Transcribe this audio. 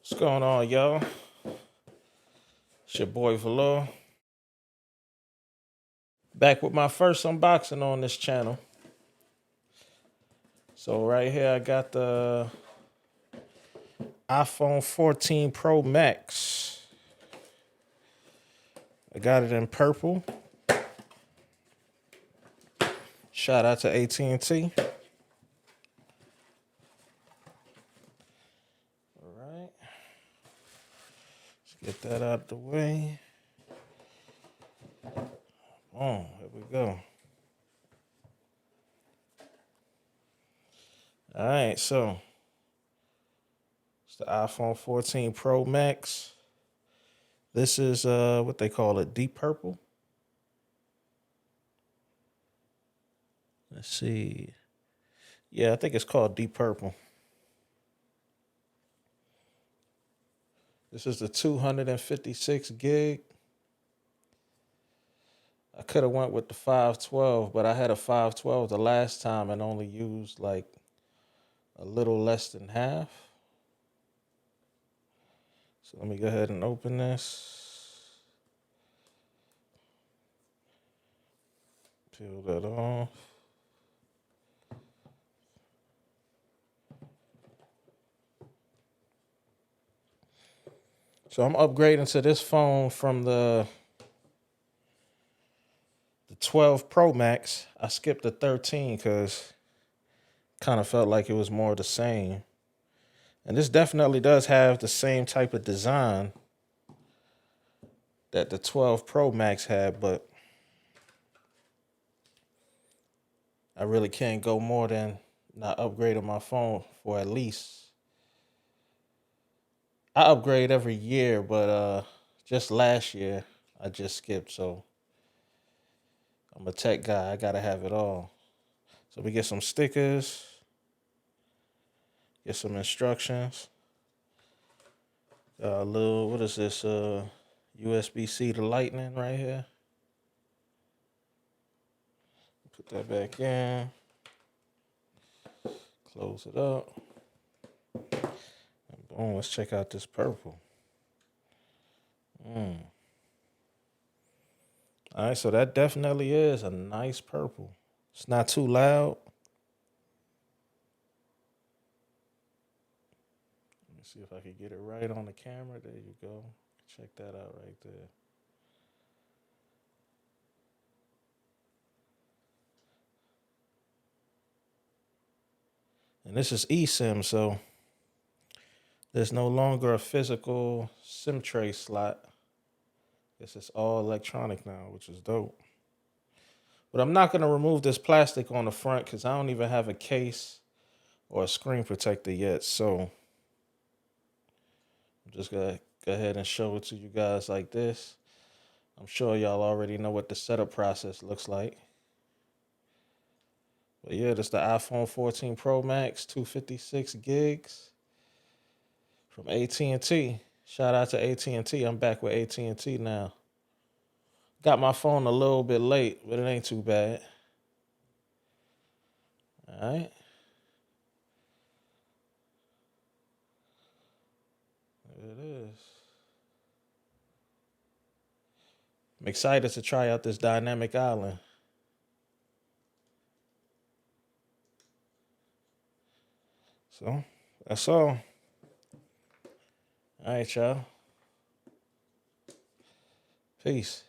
What's going on, y'all? It's your boy Valor. Back with my first unboxing on this channel. So right here I got the iPhone 14 Pro Max. I got it in purple. Shout out to AT&T. All right. Let's get that out the way. Boom, here we go. All right, so it's the iPhone 14 Pro Max. This is what they call it, deep purple. Let's see. Yeah, I think it's called deep purple. This is the 256 gig. I could have went with the 512, but I had a 512 the last time and only used like a little less than half. So let me go ahead and open this. Peel that off. So I'm upgrading to this phone from the 12 Pro Max. I skipped the 13 because kind of felt like it was more the same. And this definitely does have the same type of design that the 12 Pro Max had, but I really can't go more than not upgrading my phone for at least. I upgrade every year, but just last year I just skipped, so I'm a tech guy. I gotta have it all. So we get some stickers, get some instructions. Little what is this? USB-C to Lightning right here. Put that back in. Close it up. And boom, let's check out this purple. All right, so that definitely is a nice purple. It's not too loud. Let me see if I can get it right on the camera. There you go. Check that out right there. And this is eSIM, so there's no longer a physical SIM tray slot. This is all electronic now, which is dope. But I'm not going to remove this plastic on the front because I don't even have a case or a screen protector yet. So I'm just going to go ahead and show it to you guys like this. I'm sure y'all already know what the setup process looks like. But yeah, this is the iPhone 14 Pro Max, 256 gigs from AT&T. Shout out to AT&T. I'm back with AT&T now. Got my phone a little bit late, but it ain't too bad. All right. There it is. I'm excited to try out this dynamic island. So that's all. All right, y'all. Peace.